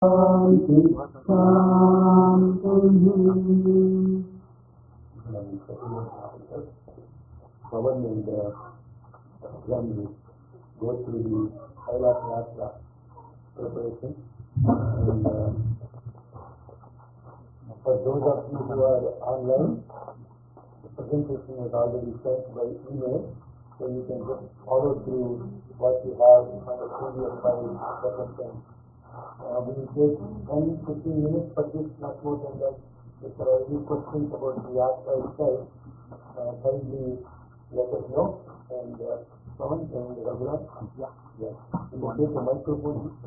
Shanti, Shanti. Pawan and when we go through the Kailash Yatra preparation. And for those of you who are online, the presentation is already sent by email, so you can just follow through what you have on the previous slide that was sent. We will take 10-15 minutes for this, not more than that. If there are any questions about the Yatra itself, kindly let us know. And Pawan and Raghunath, yeah, you will take the microphone.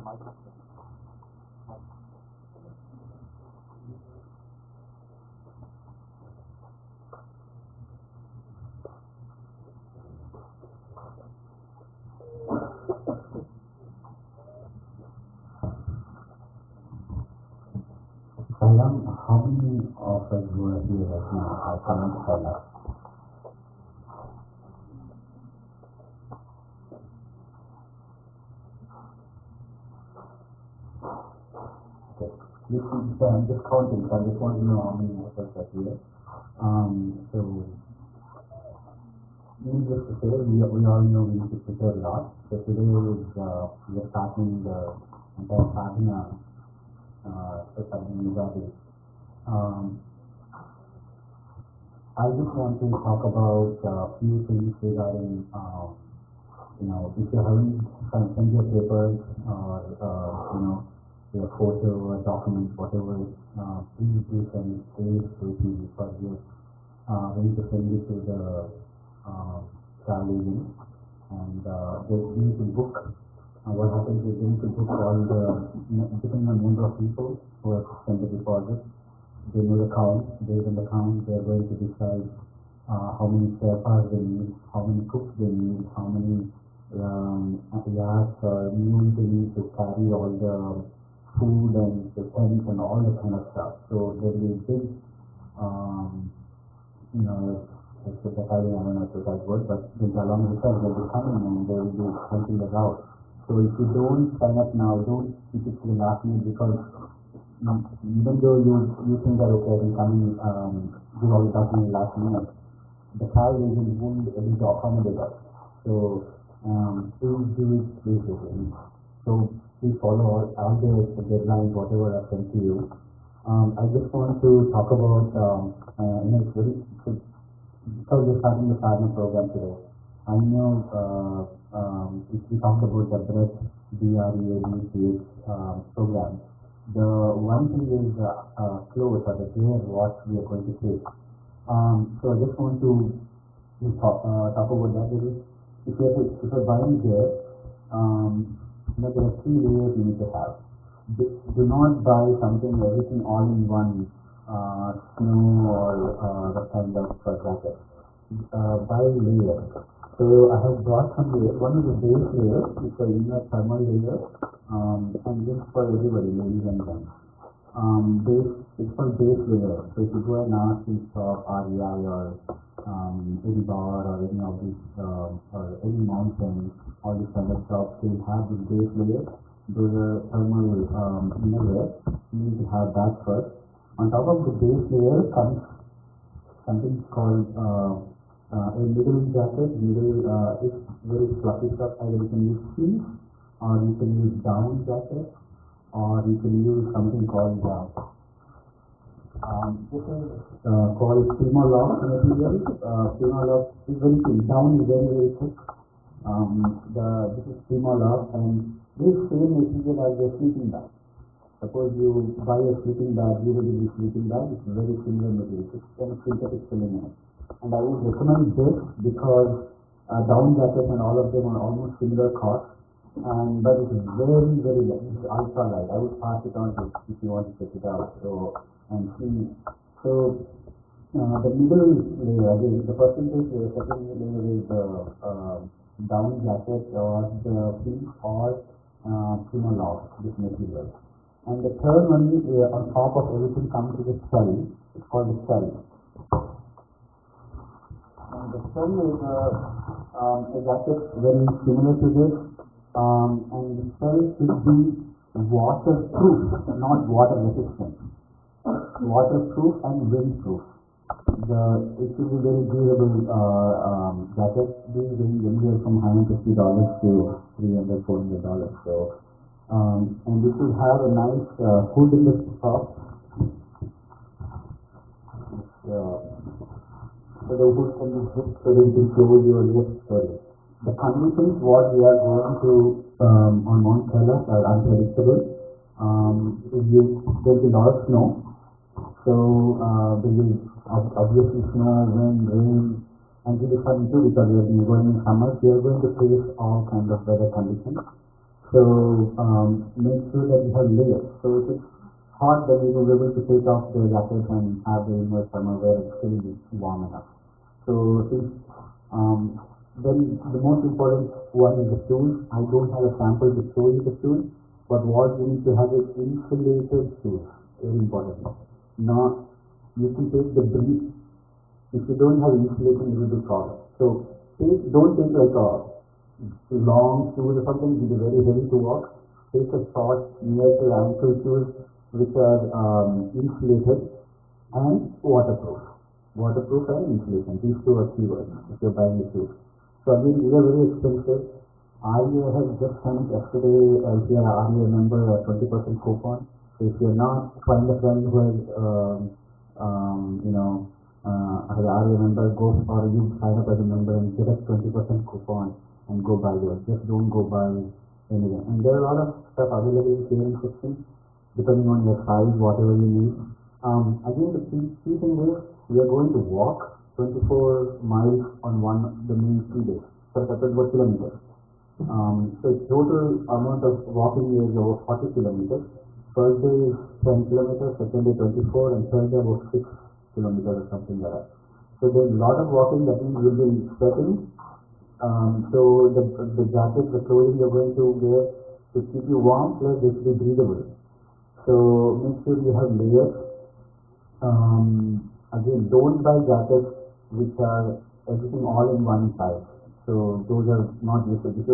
Alam, how many of us were here right now are current scholars? Okay. So I'm just counting, so I just want to know how many of us are here. So, needless to say, we all know we need to prepare a lot. So today is, we are starting the entire sadhana, sadhana. I just want to talk about a few things regarding, if you haven't sent your papers or, your photo or documents, whatever, please do send it ASAP because we are going to send it to the travel agent and they need to book. What happens is they need to book all the, depending on number of people who have sent the deposit, they know the count. Based on the count, they are going to decide how many spare parts they need, how many cooks they need, how many yachts or mules they need to carry all the food and the tents and all that kind of stuff. So there will be big, you know, it's a battalion, I don't know if it's the right word, but along with us, they'll be coming and they will be helping us out. So if you don't sign up now, don't keep it to the last minute because even though you think that okay, I can come and do all the documents last minute, the travel agent won't be able to accommodate us. So please do it basically. So please follow all the deadlines, whatever I've sent to you. I just want to talk about, it's very, because we're starting the partner program today. I know if we talk about the BREATH, BREADCH program, the one thing is clothes or the gear what we are going to take. So I just want to talk about that a little. If you're buying gear, there are three layers you need to have. Do not buy something everything all in one, snow or that kind of jacket. Buy layers. So I have brought some layers. One is the base layer, it's a inner thermal layer, and this is for everybody, ladies and gentlemen. It's for base layer. So if you go and ask in shop, REI or any bar or any of these or any mountain, all these kind of shops, they have this base layer. Those are thermal innerwear. You need to have that first. On top of the base layer comes something called a middle jacket. Middle is very fluffy stuff. Either you can use jeans or you can use down jacket or you can use something called this is called Primalock material. Primalock is very thin. Down is very thick. This is Primalock and this same material as a sleeping bag. Suppose you buy a sleeping bag, you will be sleeping bag. It's very similar material. It's kind of synthetic filament. And I would recommend this because down jackets and all of them are almost similar cost. But it's very, very light. It's ultra light. I would pass it on to if you want to check it out. So and see. So the middle layer, the percentage layer, second layer is the down jacket or the pink or Primalock, this material. And the third one is on top of everything comes with a shell. It's called the shell. And the shell is a jacket very similar to this. And the shell should be waterproof, not water resistant. Waterproof and windproof. It should be very durable jacket. These range anywhere from $150 to $300, $400. So, and it should have a nice hood in the top. Uh, so the hood can be zipped so that you can close your lips. Sorry. The conditions what we are going to on Mount Kailash are unpredictable. There will be a lot of snow. So there will obviously snow, wind, rain, and it is fun too because we are going in summer. We are going to face all kinds of weather conditions. So make sure that you have layers. So if it's hot, then you will be able to take off the jacket and have the inner summer where it's still warm enough. So since then the most important one is the shoes. I don't have a sample to show you the shoes, but what you need to have is insulated shoes. Very important. Now you can take the breeze. If you don't have insulation, it will be problem. So don't take like a long shoes or something. It will be very heavy to walk. Take a short near to ankle shoes which are insulated and waterproof. Waterproof and insulation. These two are keywords if you're buying the shoes. So again, these are very expensive. I have just sent yesterday, if you are a member, a 20% coupon. So if you're not, find a friend who has, as an RA member, go or you sign up as a member and get a 20% coupon and go buy yours. Just don't go buy anything. And there are a lot of stuff available in clearing section, depending on your size, whatever you need. Again, the key thing is we are going to walk 24 miles on the main 3 days. So that's about kilometers. So total amount of walking is over 40 kilometers. First day is 10 kilometers, second day 24, and third day about 6 kilometers or something like that. So there's a lot of walking that means you'll be sweating. So the jacket, the clothing you're going to wear to keep you warm, plus this will be breathable. So make sure you have layers. Again, don't buy jackets which are everything all in one size. So those are not useful. So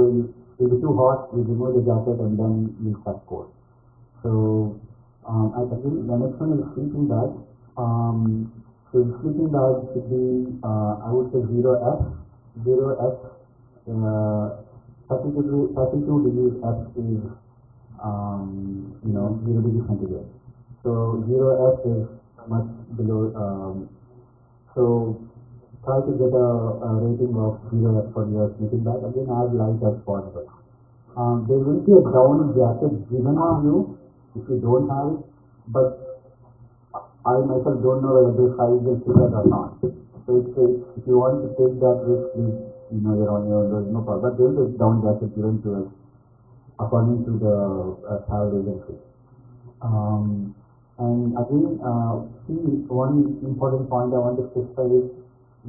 if it's too hot, you remove the jacket and then you start cold. So again, the next one is sleeping bag. So sleeping bag should be, I would say 0F. 0F, 32 degrees F is, 0 degrees centigrade. So 0F is much below. So try to get a rating of 0F for your sleeping bag. Again, as light as possible. There will be a down jacket given to you if you don't have it, but I myself don't know whether this size will fit it or not. So if you want to take that risk, you're on your own, there's no problem. But there is a down jacket given to us according to the travel agency. And again, one important point I want to specify is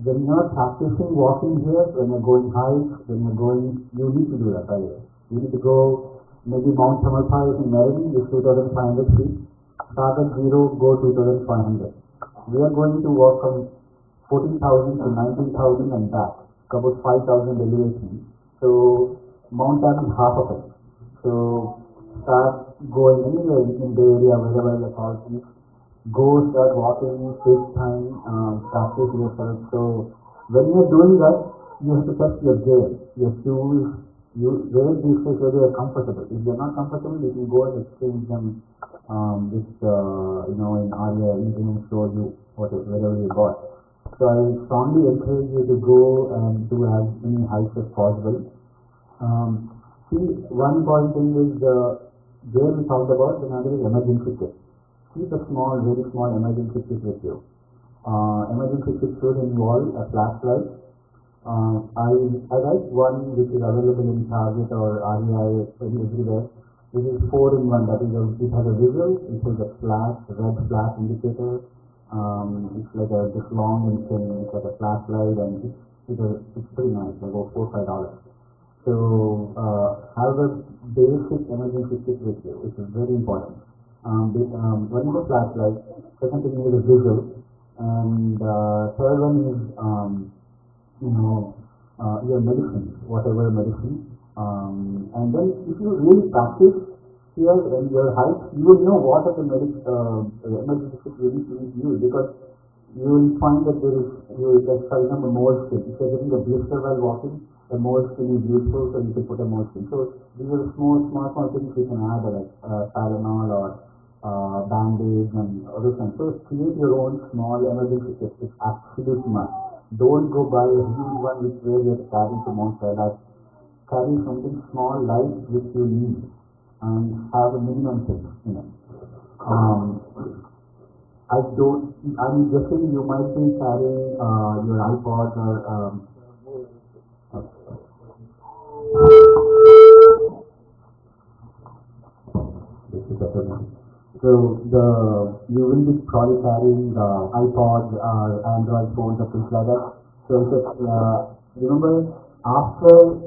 when you're practicing walking here, when you're going hikes, you need to do that, by the way. You need to go maybe Mount Tamalpais in Meriden, is 2,500 feet. Start at 0, go 2,500. We are going to walk from 14,000 to 19,000 and back, about 5,000 elevation. So Mount Tab is half of it. So start going anywhere in the area, wherever the falls is. Go, start walking, take time, practice yourself. So when you're doing that, you have to test your gear, your shoes. You wear these shoes whether you're comfortable. If you're not comfortable, you can go and exchange them in area, engineering store, wherever you bought. So I strongly encourage you to go and do as many hikes as possible. See, one important thing is the gear we talked about, another is emergency kit. Keep a very small emergency kit with you. Emergency kit should involve a flashlight. I like one which is available in Target or REI everywhere. This is 4-in-1. That is, it has a visual, it has a red flash indicator. It's like this long and thin. It's like a flashlight, and it's pretty nice, like about $4-5. So have a basic emergency kit with you, which is very important. One is a flashlight. Second thing is a visual, and third one is your medicine, whatever medicine. And then if you really practice, here in your height, you will know what are the emergency situations you need to use because you will find that there is, like for example, moleskin. If you're getting a blister while walking, a moleskin is useful, so you can put a moleskin. So these are small things you can add, like Tylenol or band-aids and other things. So create your own small emergency kit. It's absolute must. Don't go buy a huge one which where you're carrying to Mount Kailash. Carry something small, light, which you need, and have a minimum thing. Um, I don't. I'm guessing you might be carrying your iPod or this is better now. So you will be probably carrying iPods or Android phones or things like that. So remember after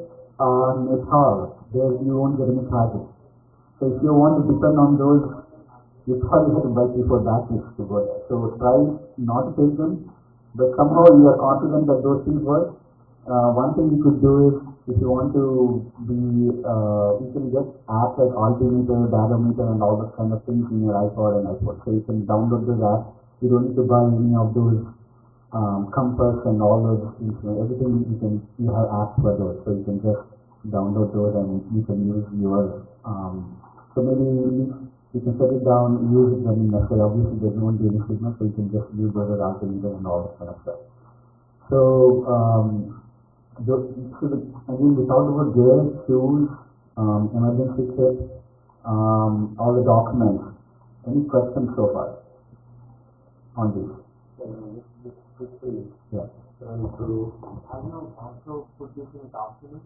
Nepal, there you won't get any charges. So if you want to depend on those, you probably have to buy before that needs to work. So try not to take them, but somehow you are confident that those things work. One thing you could do is if you want to you can get apps like altimeter, barometer, and all those kind of things in your iPod and iPod. So you can download those apps. You don't need to buy any of those compass and all those things. Everything you have apps for those, so you can just download those and you can use your so maybe you can set it down, use it when necessary. Obviously, there won't be any signal, so you can just use those as altimeter and all that kind of stuff. So, again, we talked about gear, shoes, emergency kit, all the documents. Any questions so far on this? Yeah. So I know also put this in documents.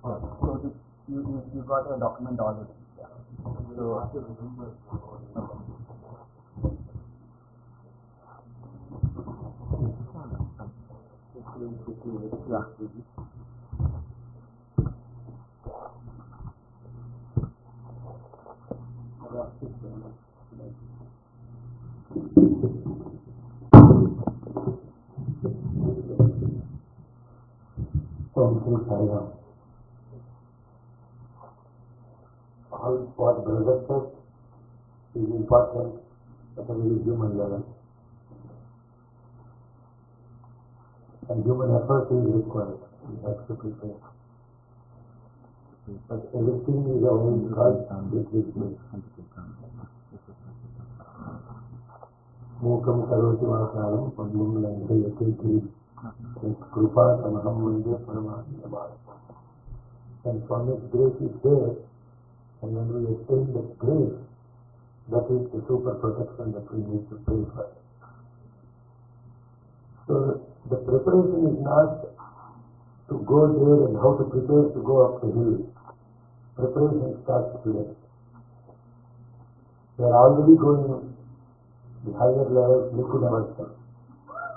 So you got a document already. Yeah. So have to remember. yeah. So all what brother said is important at a very human level. And human effort is required. We have to prepare. But everything is our own God and this is Mukam Karoti Vasalam, Padmum Lanka Kripa Samaham Vande Paramatma. And Swami's grace is there, and when we attain that grace, that is the super protection that we need to pray for. So the preparation is not to go there and how to prepare to go up the hill. Preparation starts today. We are already going the higher levels within ourselves.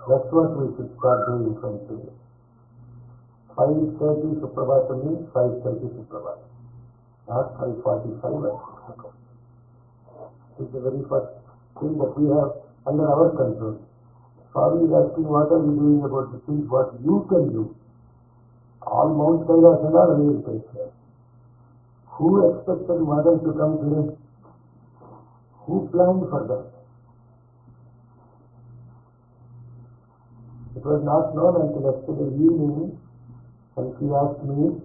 That's what we should start doing from today. 5:30 Suprabhatami, 5:30 Suprabhat. Not 5:45. It's the very first thing that we have under our control. Swami is asking, what are you doing about the things what you can do? All Mount Kailash and all will take care. Who expected mother to come today? Who planned for that? It was not known until yesterday evening, and she asked me,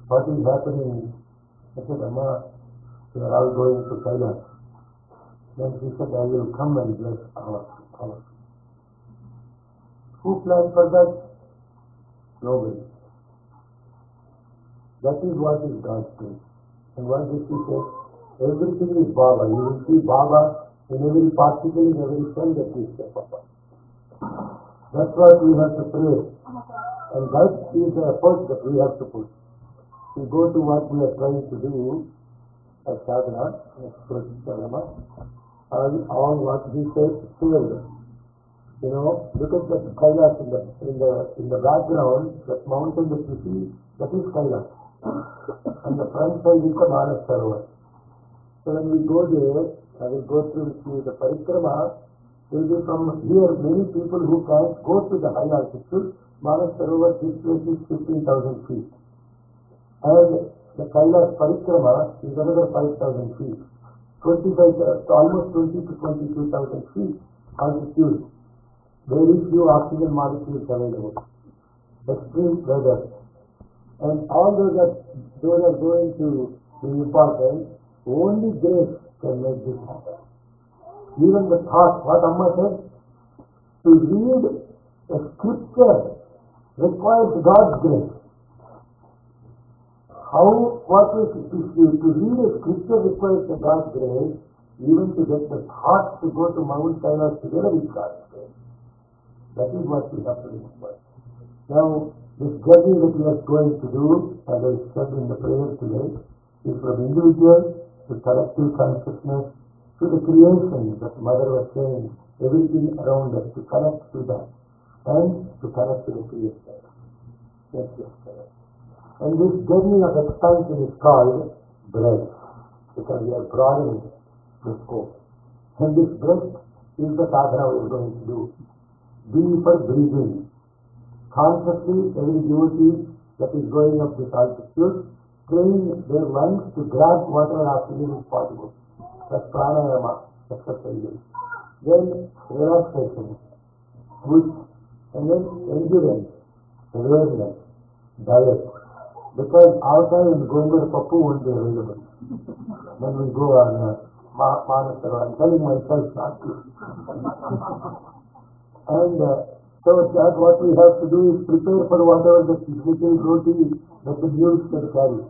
what is happening? I said, Amma, we are all going to Kailash. Then she said, I will come and bless our. Who planned for that? Nobody. That is what is God's will. And what did she say? Everything is Baba. You will see Baba in every particle, in every cell that we step upon. That's what we have to pray. And that is the effort that we have to put. We go to what we are trying to do as sadhana, all what we say together. Look at that Kailash in the background, that mountain that you see, that is Kailash. And the front side is the Manas Sarovar. So when we go there, I will go through the parikrama, will be from here many people who can't go to the high altitude. Manas Sarovar, this place is 15,000 feet. And The Kailash Parikrama is another 5,000 feet. 25, almost 20 to 22,000 feet altitude. Very few oxygen molecules available. Extreme weather. And all those are going to be important. Only grace can make this happen. Even the thought, what Amma said, to read a scripture requires God's grace. To read a scripture requires God's grace, even to get the thought to go to Mount Kailash together with God's grace. That is what we have to remember. Now, this journey that we are going to do, as I said in the prayer today, is from individual to collective consciousness to the creation that Mother was saying, everything around us, to connect to that and to connect to the creation. Yes, yes, correct. And this journey of expansion is called breath, because we are broadening the scope. And this breath is the sadhana we are going to do. B for breathing. Consciously, every devotee that is going up this altitude, train their lungs to grab whatever oxygen is possible. That's pranayama, exercises. Then relaxation, and then endurance, awareness, diet. Because outside and Gomer Papu won't be available. When we go on Manasara, I'm telling myself not to. And so that what we have to do is prepare for whatever the little roti that the mules can carry.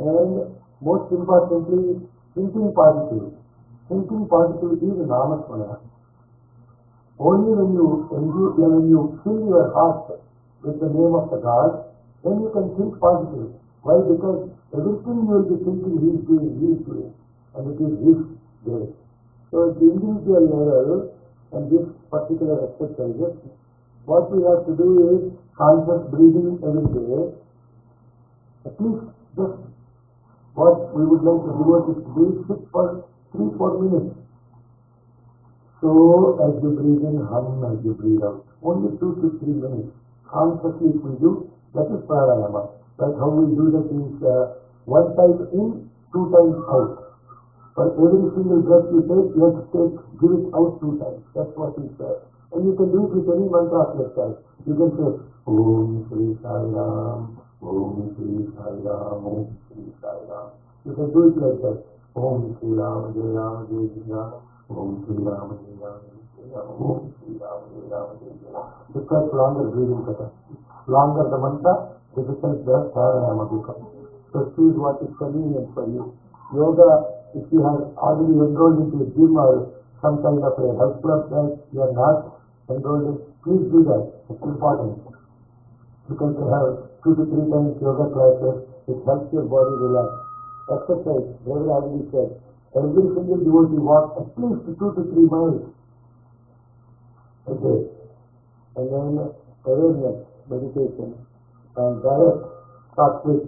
And most importantly, thinking positive. Thinking positive is Namasmana. Only when you fill your heart with the name of the God, then you can think positive. Why? Because everything you will be thinking He is doing, and it is His grace. So at the individual level, and this particular exercises, what we have to do is conscious breathing every day. At least just what we would like the devotees to do is sit for 3-4 minutes. So as you breathe in, hum as you breathe out. Only 2 to 3 minutes. Consciously if we do, that is pranayama. Like how we do that is 1 time in, 2 times out. For every single breath you take, you have to give it out 2 times. That's what is there. And you can do it with any mantra of yourself. You can say, Om Shri Sai Ram, Om Shri Sai Ram, Om Shri Sai Ram. You can do it like that. Om Shri Ram, Jai Ram, Jai Jai Ram, Om Shri Ram, Jai Ram, Jai Ram, Om Shri Ram, Jai Ram, Jai Ram. Because longer breathing capacity. Longer the mantra, difficult the pranayama becomes. So choose what is convenient for you. Yoga, if you have already enrolled into a gym or some kind of a health club that you are not enrolled in, please do that. It's important. Because you have 2 to 3 times yoga classes, it helps your body relax. Exercise, Brother already said, every single devotee walks at least 2 to 3 miles a day. And then awareness, meditation, and diet, sattvic,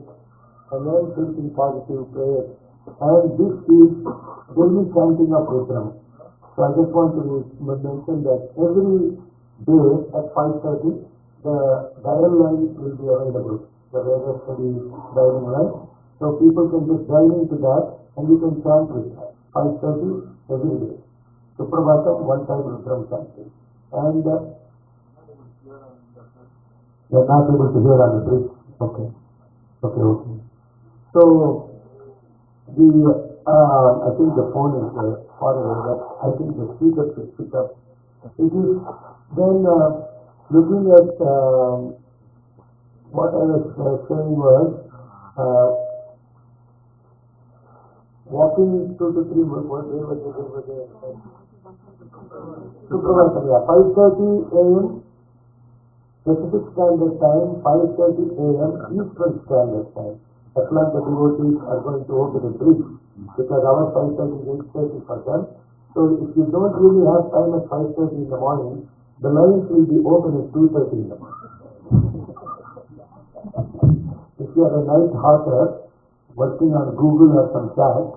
and then thinking positive prayer. And this is daily chanting of Yatra. So I just want to mention that every day at 5:30, the dial line will be available, the Veda study dialing line. So people can just dial into that and you can chant with that. 5:30 every day. Suprabhatam, 1 time Rudram chanting. And you are not able to hear on the bridge. Okay. So I think the phone is far away, but I think the speaker should pick up. It is then looking at what I was saying was walking 2 to 3 what day was it? Suprabhatam, 5:30 a.m. Pacific Standard Time, 5:30 a.m. Eastern Standard Time. Atlanta devotees are going to open a bridge because our 5:30 is 8:30 for them. So if you don't really have time at 5:30 in the morning, the lines will be open at 2:30 in the morning. If you are a night hawker working on Google or some chat,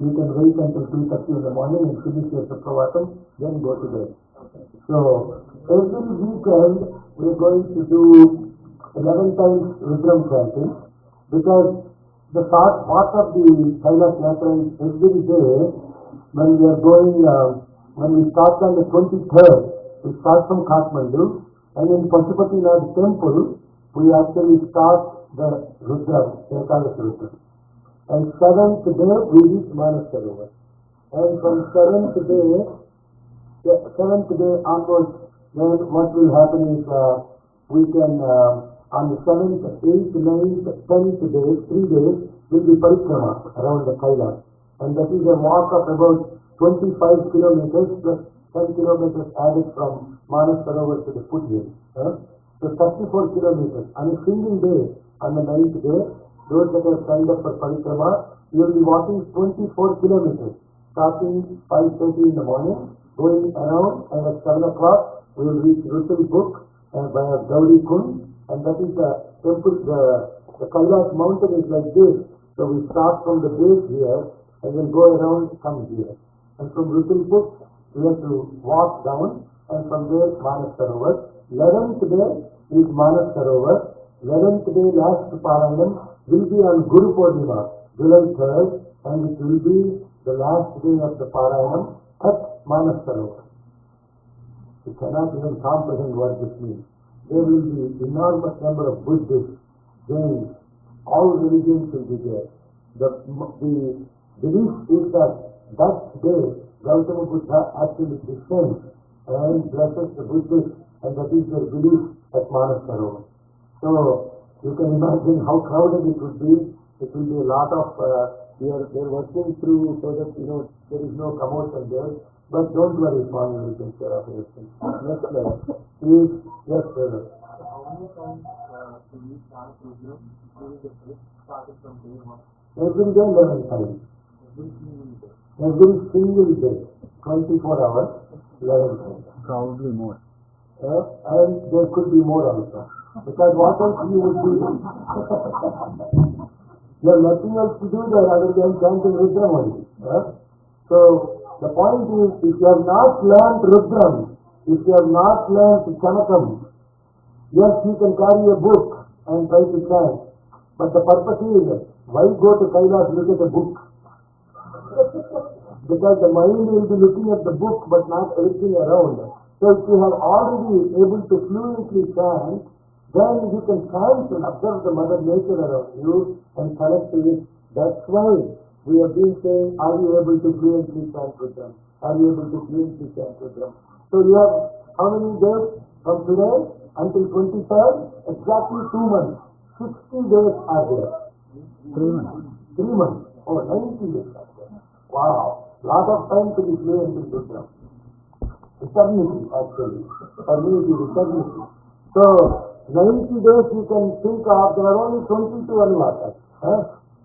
you can wait until 2:30 in the morning and finish your Suprabhatam, then go to bed. So every weekend we are going to do 11 times Rudram chanting. Because the part of the Kailash Yatra is every day when we are going, when we start on the 23rd, we start from Kathmandu, and in Pashupatinath temple, we actually start the Rudra, Kailash Rudra. And 7th day, we reach Manas Sarovar. And from 7th day onwards, then what will happen is we can, on the 7th, 8th, 9th, 10th day, 3 days, will be parikrama around the Kailash. And that is a walk of about 25 kilometers plus 10 kilometers added from Manas Sarovar to the foothill. So 34 kilometers. On a single day, on the 9th day, those that have signed up for parikrama, you will be walking 24 kilometers, starting 5:30 in the morning, going around, and at 7 o'clock, we will reach Rutul Book by Gauri Kund, and that is the temple, the Kailash mountain is like this. So we start from the base here, and then go around, come here. And from Rutul Book, we have to walk down, and from there, Manas Sarovar. 11th day is Manas Sarovar. 11th day, last Parayanam, will be on Guru Purnima, July 3rd, and it will be the last day of the Parayanam at Manas Sarovar. You cannot even comprehend what this means. There will be enormous number of Buddhists, Jains, all religions will be there. The belief is that day Gautama Buddha actually descends and blesses the Buddhists, and that is their belief at Manas Sarovar. So you can imagine how crowded it would be. It will be a lot of, they're working through so that, there is no commotion there. But don't worry, Swami will take care of everything. Yes, sir. Please, yes, sir. How many times do we start program during the trip, started from day 1? Every day 11 times. Every single day. Every single day. 24 hours, 11 times. Probably more. And there could be more also. Because what else you would do? You have nothing else to do there other than chanting Rudram only. So the point is, if you have not learned Rudram, if you have not learned Chamakam, yes, you can carry a book and try to chant. But the purpose is, why go to Kailash, look at a book? Because the mind will be looking at the book but not everything around. So if you have already able to fluently chant, then you can chant and observe the Mother Nature around you and connect to it. That's why we have been saying, are you able to fluently chant with them? Are you able to fluently chant with them? So you have how many days from today until 23rd? Exactly 2 months. 60 days are there. 3 months. 3 months. Oh, 90 days are there. Wow. Lot of time to be fluent in Rudram. Eternity, actually. For me, it is eternity. So 90 days you can think of, there are only 22 Anuvakas.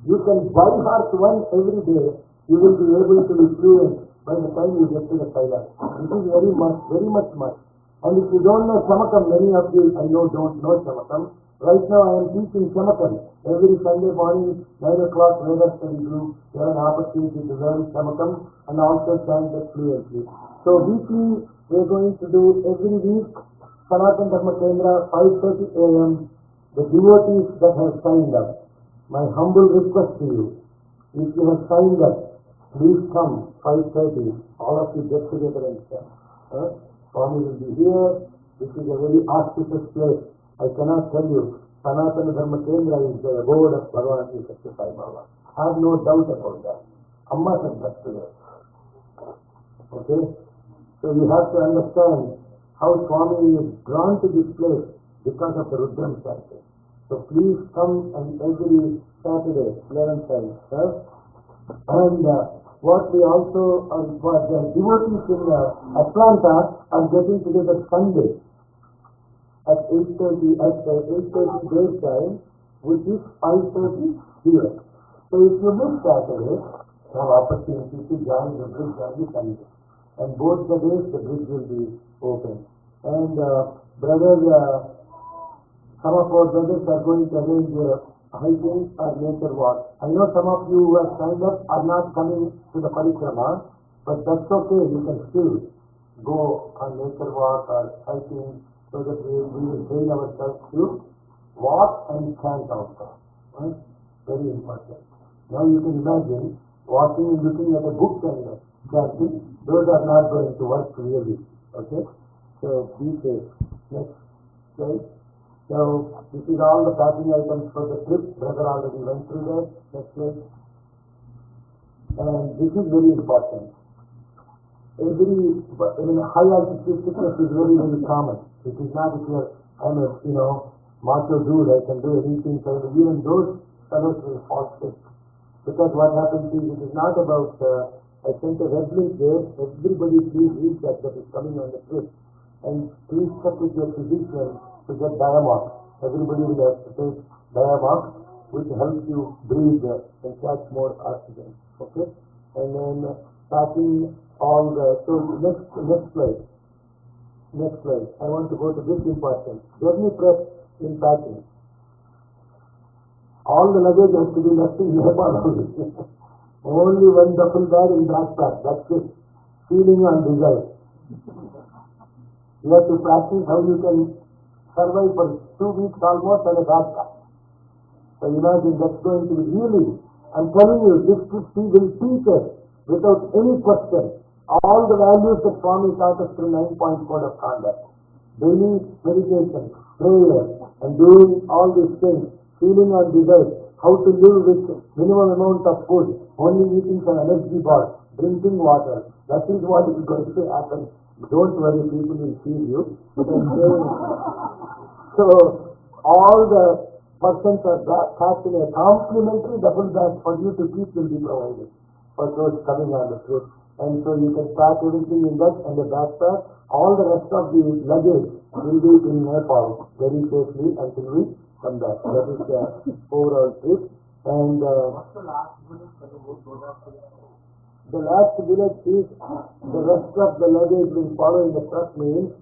You can by heart one every day, you will be able to be fluent by the time you get to the Kailash. This is very much must. And if you don't know Chamakam, many of you I know don't know Chamakam. Right now I am teaching Chamakam. Every Sunday morning, 9 o'clock, Veda study group, you have an opportunity to learn Chamakam and also chant that fluently. So weekly, we are going to do every week, Sanatana Dharma Kendra, 5:30 a.m. The devotees that have signed up, my humble request to you, if you have signed up, please come 5:30. All of you get together and chant. Swami will be here. This is a very auspicious place. I cannot tell you, Sanatana Dharma Kendra is the abode of Bhagavan Sri Sai Baba. I have no doubt about that. Amma said that today. Okay? So you have to understand how Swami is drawn to this place because of the Rudram chanting. So please come and every Saturday, 11 times. And what we also, what the devotees in Atlanta are getting together Sunday at 8:30 their time, which is 5:30 here. So if you miss Saturday, you have opportunity to join the bridge on the Sunday. And both the days the bridge will be open. And some of our brothers are going to arrange hiking or nature walk. I know some of you who have signed up are not coming to the parikrama, but that's okay. You can still go on nature walk or hiking so that we will train ourselves to walk and chant also. Right? Very important. Now you can imagine walking and looking at a book and chanting. Those are not going to work really. Okay? So be safe. Next slide. So this is all the packing items for the trip. Brother already went through that. Next slide. And this is very important. High altitude sickness is very, very common. It is not if I'm a, macho dude, I can do anything. So even those fellows will fall sick. Because what happens is, it is not about, I sent a red link there, everybody please read that is coming on the trip. And please check with your physician to get Diamox. Everybody will have to take Diamox, which helps you breathe and catch more oxygen. Okay? And then packing all the, so next slide. Next slide. I want to go to this important. Journey prep in packing. All the luggage has to be left in Nepal only. Only one duffel bag in backpack. That's it. Feeling and desire. You have to practice how you can survive for 2 weeks almost on a backpack. So imagine that's going to be really, I'm telling you, this trip will teach us without any question all the values that Swami taught us through 9-point code of conduct. Daily meditation, prayer, and doing all these things, feeling our desires, how to live with minimum amount of food, only eating some energy bar, drinking water. That is what is going to happen. Don't worry, people will feed you. But I'm saying, so all the persons are packed in a complimentary double bag for you to keep will be provided for those coming on the trip. And so you can pack everything in that and the backpack. All the rest of the luggage will be in Nepal very safely until we come back. That is the overall trip. And what's the last village that you go back to? the last village is the rest of the luggage will follow in the truck, means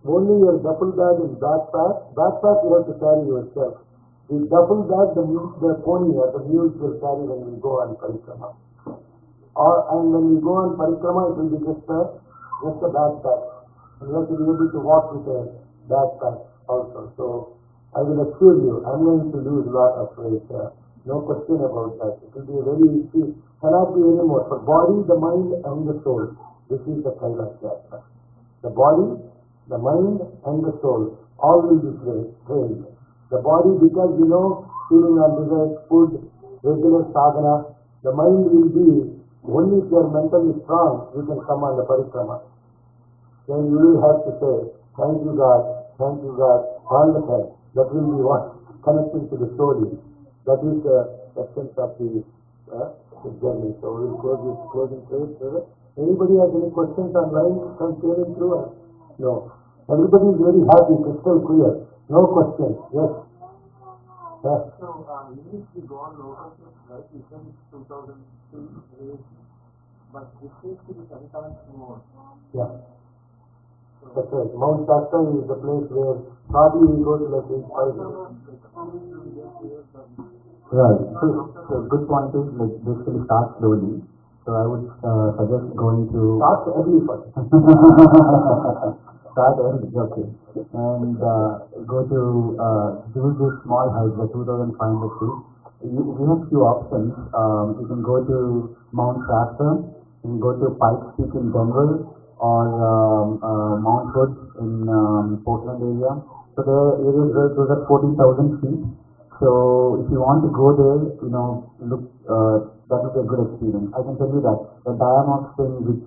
only your duffel bag and backpack. Backpack you have to carry yourself. The duffel bag, the pony or the mules will carry when we go on parikrama. And when we go on parikrama, it will be just a backpack. You have to be able to walk with a backpack also. So I will assure you, I'm going to lose a lot of weight. No question about that. It will be a very easy, cannot be any more. For body, the mind, and the soul, this is the Kailash Yatra. The body, the mind, and the soul, all will be trained. The body, because feeling on desire, food, regular sadhana. The mind will be, only if you are mentally strong, you can come on the parikrama. Then you will have to say, thank you God, all the time. That will be what? Connecting to the soul is. That is the essence of the journey. So we will close this closing prayer. Anybody has any questions online from sharing through? No. Everybody is very happy, crystal clear. No questions. Yes. Yes. So, even if we go on local trips, right, you said it's 2003, but this takes to be 10 times more. Yeah. That's right. Mount Shasta is the place where probably we go to like 8-5 years. Right. So good point is like basically start slowly. So I would suggest going to Start early first. start early, okay, and go to do this small hike, the 2,500 feet. We have few options. You can go to Mount Shasta, you can go to Pikes Peak in Denver, or Mount Hood in Portland area. So the areas where those are 14,000 feet. So if you want to go there, look, that will be a good experience. I can tell you that the Diamox thing, which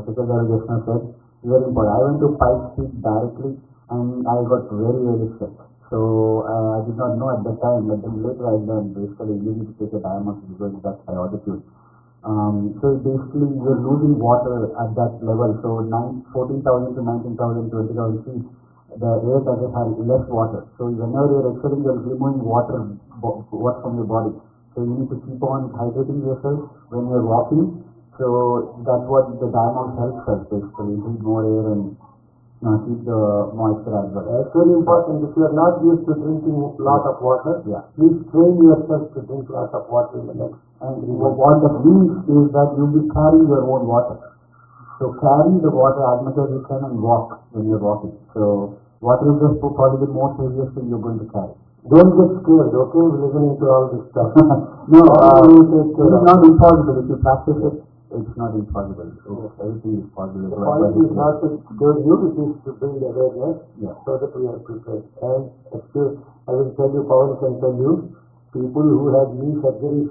Secretary Jeshna said, is very important. I went to Pikes Peak directly, and I got very, very sick. So I did not know at that time, but then later I learned basically you need to take a Diamox because that's high altitude. So basically you're losing water at that level. So 14,000 to 19,000, 20,000 feet, the air doesn't have less water. So whenever you're exhaling, you're removing water from your body. So you need to keep on hydrating yourself when you're walking. So that's what the Diamox helps us basically, breathe more air and keep the moisture as well. It's very important. If you are not used to drinking a lot of water, please train yourself to drink a lot of water in the next. And what that means is that you'll be carrying your own water. So carry the water as much as you can and walk when you're walking. So water is just probably the most heaviest thing you're going to carry. Don't get scared, okay, listening to all this stuff. No, All you take it care is of. not impossible. If you practice it, it's not impossible. Everything is possible. The point is not to scare you, it is to build awareness Yeah. so that we are prepared. And I will tell you, Pawan can tell you, people who had knee surgeries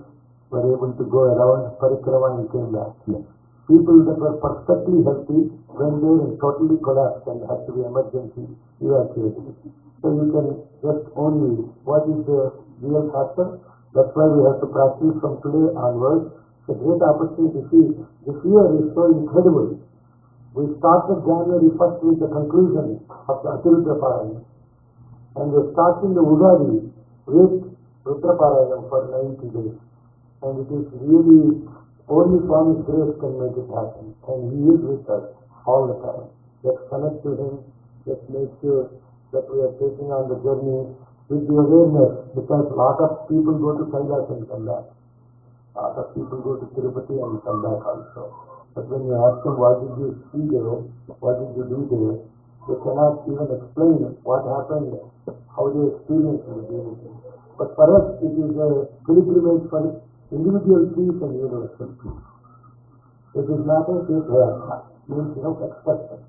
were able to go around Parikrama and came back. Yeah. People that were perfectly healthy went there and totally collapsed and had to be emergency evacuated. So you can just only what is the real factor. That's why we have to practice from today onwards. It's a great opportunity to see this year is so incredible. We started January 1st with the conclusion of the Atirudra Parayana. And we're starting the Ugadi with Rudra Parayana for 90 days. And it is really only Swami's grace can make it happen. And He is with us all the time. Let's connect to Him. Let's make sure that we are taking on the journey with the awareness, because a lot of people go to Kailash and come back. A lot of people go to Tirupati and come back also. But when you ask them, what did you see there, what did you do there, they cannot even explain what happened, how they experienced it. But for us, it is a pilgrimage for individual peace and universal peace. It is not a faith means expression,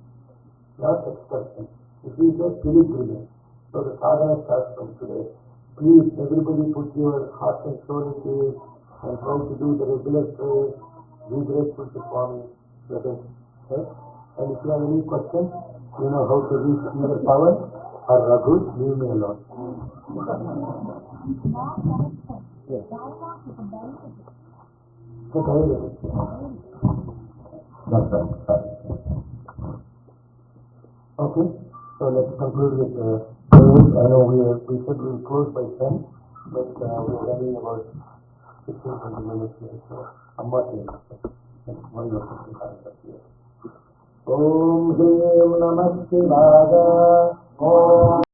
not expression. It is a pilgrimage. So the sadhana starts from today. Please, everybody put your heart and soul into it and try to do the regular prayer. Be grateful to Swami. That is, okay? And if you have any questions, you know how to reach either Pawan or Raghu, leave me alone. Yes. That's right. Okay, so let's conclude with prayers. I know we said we will close by 10, but we're running about 15-20 minutes here, so I'm not here. One more thing. Om Hrim Namah Shivaya. Om